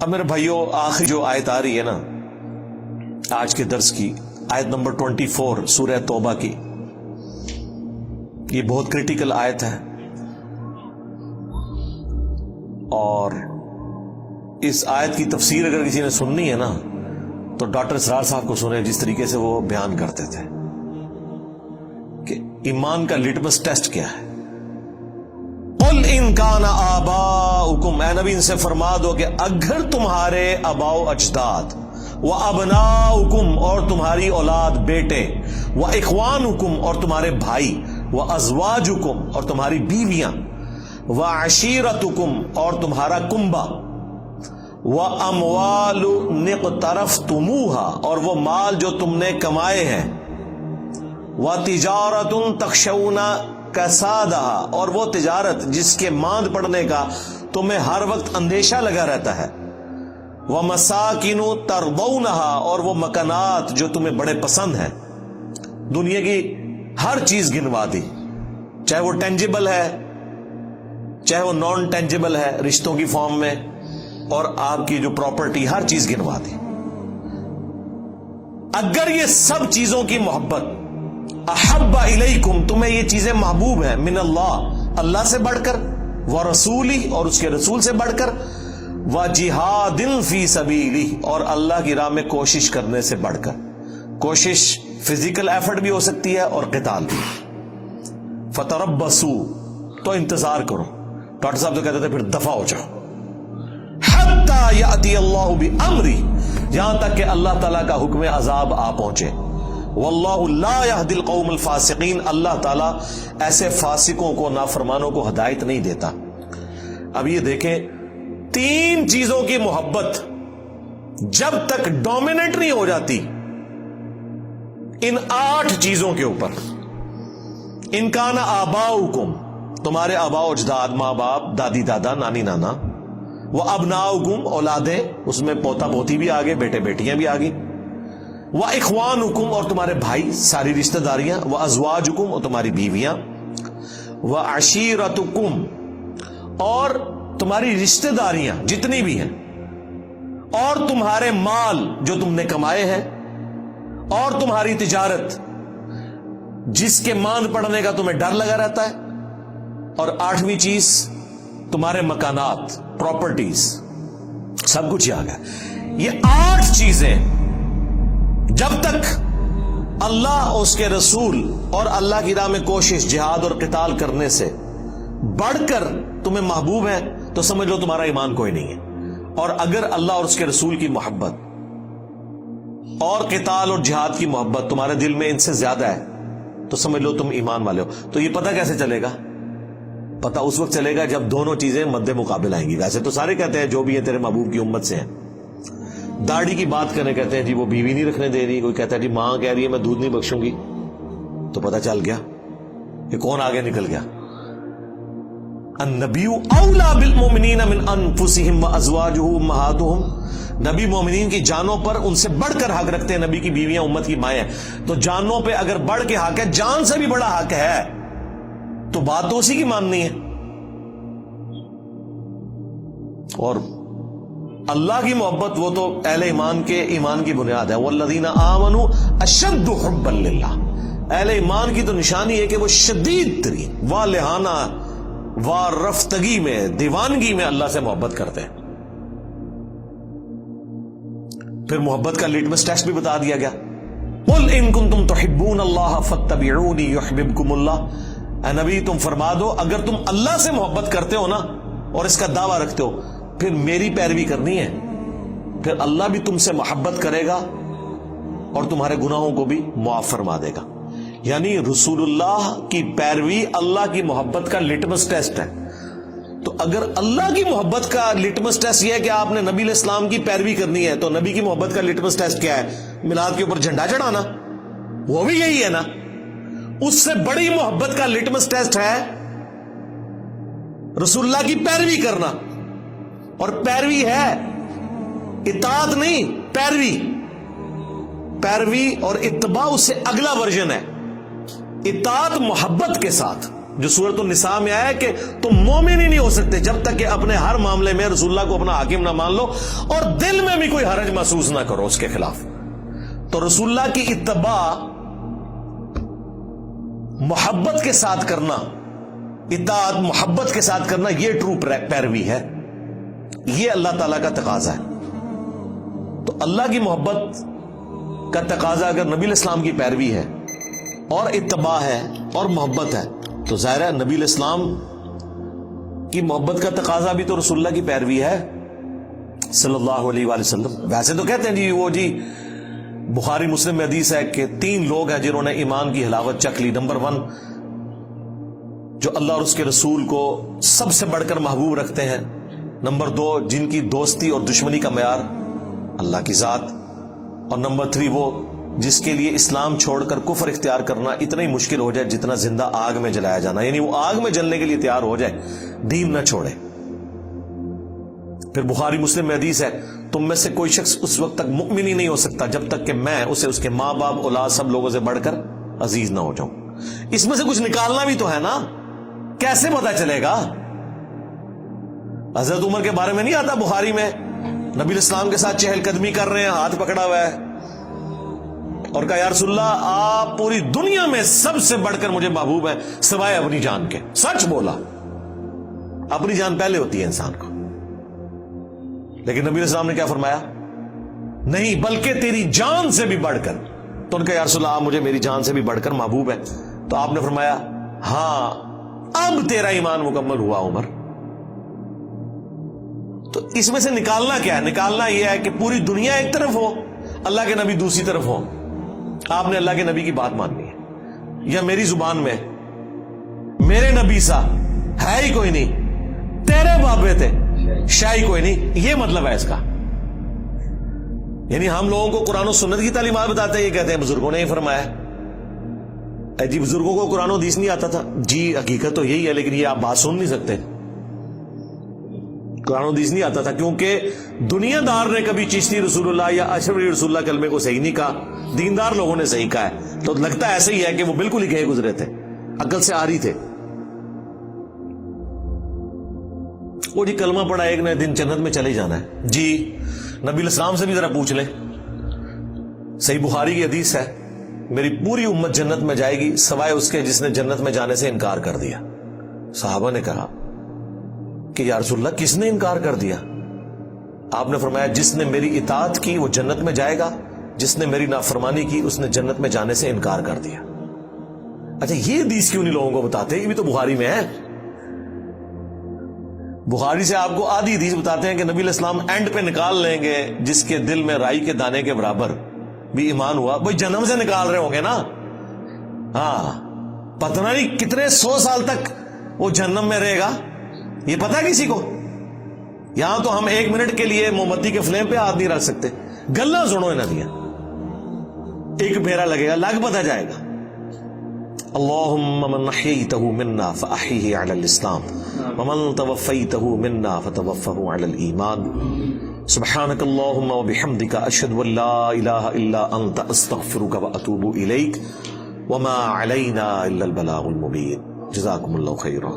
اب میرے بھائیوں آخری جو آیت آ رہی ہے نا آج کے درس کی، آیت نمبر 24 سورہ توبہ کی، یہ بہت کریٹیکل آیت ہے، اور اس آیت کی تفسیر اگر کسی نے سننی ہے نا تو ڈاکٹر اسرار صاحب کو سنیں، جس طریقے سے وہ بیان کرتے تھے کہ ایمان کا لٹمس ٹیسٹ کیا ہے۔ قل ان کان آباؤکم، اے نبی ان سے فرما دو کہ اگر تمہارے آباء و اجداد، وابناؤکم اور تمہاری اولاد بیٹے، واخوانکم اور تمہارے بھائی، وازواجکم اور تمہاری بیویاں، وعشیرتکم اور تمہارا کنبہ، واموال اقترفتموها اور وہ مال جو تم نے کمائے ہیں، وتجارت تخشون کسادها اور وہ تجارت جس کے ماند پڑنے کا تمہیں ہر وقت اندیشہ لگا رہتا ہے، ومساکن ترضونها اور وہ مکانات جو تمہیں بڑے پسند ہیں۔ دنیا کی ہر چیز گنوا دی، چاہے وہ ٹینجیبل ہے چاہے وہ نان ٹینجیبل ہے رشتوں کی فارم میں، اور آپ کی جو پراپرٹی، ہر چیز گنوا دی۔ اگر یہ سب چیزوں کی محبت، احب الیکم تمہیں یہ چیزیں محبوب ہیں، من اللہ اللہ سے بڑھ کر، ورسولی اور اس کے رسول سے بڑھ کر، وجہاد فی سبیلہ اور اللہ کی راہ میں کوشش کرنے سے بڑھ کر۔ کوشش فزیکل ایفرٹ بھی ہو سکتی ہے اور قتال بھی۔ فتربصوا تو انتظار کرو، ڈاکٹر صاحب تو کہتے تھے پھر دفع ہو جاؤ، حتی یأتی اللہ بامری جہاں تک کہ اللہ تعالیٰ کا حکم عذاب آ پہنچے۔ واللہ لا یہدی القوم الفاسقین اللہ تعالیٰ ایسے فاسقوں کو، نافرمانوں کو ہدایت نہیں دیتا۔ اب یہ دیکھیں، تین چیزوں کی محبت جب تک ڈومیننٹ نہیں ہو جاتی ان 8 چیزوں کے اوپر، ان کان آباؤکم تمہارے آباء و اجداد، ماں باپ، دادی دادا، نانی نانا، وابناؤکم اولادیں، اس میں پوتا پوتی بھی آگے، بیٹے بیٹیاں بھی آگے، واخوانکم اور تمہارے بھائی، ساری رشتہ داریاں، وازواجکم اور تمہاری بیویاں، وعشیرتکم اور تمہاری رشتہ داریاں جتنی بھی ہیں، اور تمہارے مال جو تم نے کمائے ہیں، اور تمہاری تجارت جس کے ماند پڑنے کا تمہیں ڈر لگا رہتا ہے، اور 8ویں چیز تمہارے مکانات، پراپرٹیز، سب کچھ آ گیا۔ یہ 8 چیزیں جب تک اللہ، اس کے رسول اور اللہ کی راہ میں کوشش، جہاد اور قتال کرنے سے بڑھ کر تمہیں محبوب ہے تو سمجھ لو تمہارا ایمان کوئی نہیں ہے۔ اور اگر اللہ اور اس کے رسول کی محبت اور قتال اور جہاد کی محبت تمہارے دل میں ان سے زیادہ ہے تو سمجھ لو تم ایمان والے ہو۔ تو یہ پتہ کیسے چلے گا؟ پتہ اس وقت چلے گا جب دونوں چیزیں مد مقابل آئیں گی۔ ویسے تو سارے کہتے ہیں جو بھی ہیں تیرے محبوب کی امت سے ہیں۔ داڑھی کی بات کرنے کہتے ہیں جی وہ بیوی نہیں رکھنے دے رہی، کوئی کہتا ہے جی ماں کہہ رہی ہے میں دودھ نہیں بخشوں گی، تو پتہ چل گیا کہ کون آگے نکل گیا۔ النبی اولا بالمؤمنین من انفسہم وازواجہ امہاتہم، نبی مومنین کی جانوں پر ان سے بڑھ کر حق رکھتے ہیں، نبی کی بیویاں امت کی مائیں ہیں۔ تو جانوں پہ اگر بڑھ کے حق ہے، جان سے بھی بڑا حق ہے، تو بات تو اسی کی ماننی ہے۔ اور اللہ کی محبت وہ تو اہل ایمان کے ایمان کی بنیاد ہے۔ والذین آمنوا اشد حبا للہ، اہل ایمان کی تو نشانی ہے کہ وہ شدید ترین والہانہ وارفتگی میں، دیوانگی میں اللہ سے محبت کرتے ہیں۔ پھر محبت کا لٹمس ٹیسٹ بھی بتا دیا گیا۔ قل ان کنتم تحبون اللہ فاتبعونی یحببکم اللہ، اے نبی تم فرما دو اگر تم اللہ سے محبت کرتے ہو نا اور اس کا دعویٰ رکھتے ہو، پھر میری پیروی کرنی ہے، پھر اللہ بھی تم سے محبت کرے گا اور تمہارے گناہوں کو بھی معاف فرما دے گا۔ یعنی رسول اللہ کی پیروی اللہ کی محبت کا لٹمس ٹیسٹ ہے۔ تو اگر اللہ کی محبت کا لٹمس ٹیسٹ یہ ہے کہ آپ نے نبی علیہ السلام کی پیروی کرنی ہے، تو نبی کی محبت کا لٹمس ٹیسٹ کیا ہے؟ میلاد کے اوپر جھنڈا چڑھانا، وہ بھی یہی ہے نا۔ اس سے بڑی محبت کا لٹمس ٹیسٹ ہے رسول اللہ کی پیروی کرنا، اور پیروی ہے اطاعت نہیں، پیروی، پیروی اور اتباع اس سے اگلا ورژن ہے۔ اطاعت محبت کے ساتھ، جو سورۃ النساء میں آیا ہے کہ تم مومن ہی نہیں ہو سکتے جب تک کہ اپنے ہر معاملے میں رسول اللہ کو اپنا حاکم نہ مان لو اور دل میں بھی کوئی حرج محسوس نہ کرو اس کے خلاف. تو رسول اللہ کی اتباع محبت کے ساتھ کرنا، اطاعت محبت کے ساتھ کرنا، یہ ٹرو پیروی ہے، یہ اللہ تعالیٰ کا تقاضا ہے. تو اللہ کی محبت کا تقاضا اگر نبی علیہ السلام کی پیروی ہے اور اتباع ہے اور محبت ہے تو ظاہر ہے نبی علیہ السلام کی محبت کا تقاضا بھی تو رسول اللہ کی پیروی ہے صلی اللہ علیہ وآلہ وسلم. ویسے تو کہتے ہیں جی بخاری مسلم میں حدیث ہے کہ 3 لوگ ہیں جنہوں نے ایمان کی حلاوت چکھ لی. نمبر 1 جو اللہ اور اس کے رسول کو سب سے بڑھ کر محبوب رکھتے ہیں. نمبر 2 جن کی دوستی اور دشمنی کا معیار اللہ کی ذات. اور نمبر 3 وہ جس کے لیے اسلام چھوڑ کر کفر اختیار کرنا اتنا ہی مشکل ہو جائے جتنا زندہ آگ میں جلایا جانا، یعنی وہ آگ میں جلنے کے لیے تیار ہو جائے، دین نہ چھوڑے. پھر بخاری مسلم میں حدیث ہے تم میں سے کوئی شخص اس وقت تک مؤمن ہی نہیں ہو سکتا جب تک کہ میں اسے اس کے ماں باپ اولاد سب لوگوں سے بڑھ کر عزیز نہ ہو جاؤں. اس میں سے کچھ نکالنا بھی تو ہے نا، کیسے پتا چلے گا؟ حضرت عمر کے بارے میں نہیں آتا بخاری میں، نبی علیہ السلام کے ساتھ چہل قدمی کر رہے ہیں، ہاتھ پکڑا ہوا ہے اور کہا یا رسول اللہ آپ پوری دنیا میں سب سے بڑھ کر مجھے محبوب ہیں سوائے اپنی جان کے. سچ بولا، اپنی جان پہلے ہوتی ہے انسان کو. لیکن نبی علیہ السلام نے کیا فرمایا؟ نہیں بلکہ تیری جان سے بھی بڑھ کر. تو ان کا یا رسول اللہ آپ مجھے میری جان سے بھی بڑھ کر محبوب ہے. تو آپ نے فرمایا ہاں اب تیرا ایمان مکمل ہوا عمر. تو اس میں سے نکالنا کیا ہے؟ نکالنا یہ ہے کہ پوری دنیا ایک طرف ہو، اللہ کے نبی دوسری طرف ہو. آپ نے اللہ کے نبی کی بات ماننی ہے. یا میری زبان میں میرے نبی سا ہے ہی کوئی نہیں، تیرے بابے تھے شاہی کوئی نہیں، یہ مطلب ہے اس کا. یعنی ہم لوگوں کو قرآن و سنت کی تعلیمات بتاتے ہیں، یہ کہتے ہیں بزرگوں نے ہی فرمایا. جی بزرگوں کو قرآن و حدیث نہیں آتا تھا؟ جی حقیقت تو یہی ہے، لیکن یہ آپ بات سن نہیں سکتے. قرآن و حدیث نہیں آتا تھا کیونکہ دنیا دار نے کبھی چشتی رسول اللہ یا اشرف رسول اللہ کلمے کو صحیح نہیں کہا، دیندار لوگوں نے صحیح کہا ہے. تو لگتا ایسے ہی ہے کہ وہ بالکل ہی کہے گزرے تھے، عقل سے آ رہی تھے. وہ جی کلمہ پڑھا ایک نئے دن جنت میں چلے جانا ہے. جی نبی علیہ السلام سے بھی ذرا پوچھ لیں، صحیح بخاری کی حدیث ہے میری پوری امت جنت میں جائے گی سوائے اس کے جس نے جنت میں جانے سے انکار کر دیا. صحابہ نے کہا کہ یا رسول اللہ کس نے انکار کر دیا؟ آپ نے فرمایا جس نے میری اطاعت کی وہ جنت میں جائے گا، جس نے میری نافرمانی کی اس نے جنت میں جانے سے انکار کر دیا. اچھا یہ حدیث کیوں نہیں لوگوں کو بتاتے؟ یہ بھی تو بخاری میں ہے. بخاری سے آپ کو آدھی حدیث بتاتے ہیں کہ نبی علیہ السلام اینڈ پہ نکال لیں گے جس کے دل میں رائی کے دانے کے برابر بھی ایمان ہوا. بھائی جنم سے نکال رہے ہوں گے نا. ہاں پتہ نہیں کتنے 100 سال تک وہ جہنم میں رہے گا، یہ پتا کسی کو؟ یہاں تو ہم 1 منٹ کے لیے موم بتی کے فلیم پہ ہاتھ نہیں رکھ سکتے. گلا سنو انہاں دیا، ایک پھیرا لگے گا لگ پتا جائے گا. اللهم من احييته منا فاحيه على الاسلام ومن توفيته منا فتوفه على الايمان. سبحانك اللهم وبحمدك اشهد ان لا اله الا انت استغفرك واتوب اليك وما علينا الا البلاغ المبين. جزاكم الله خيرا.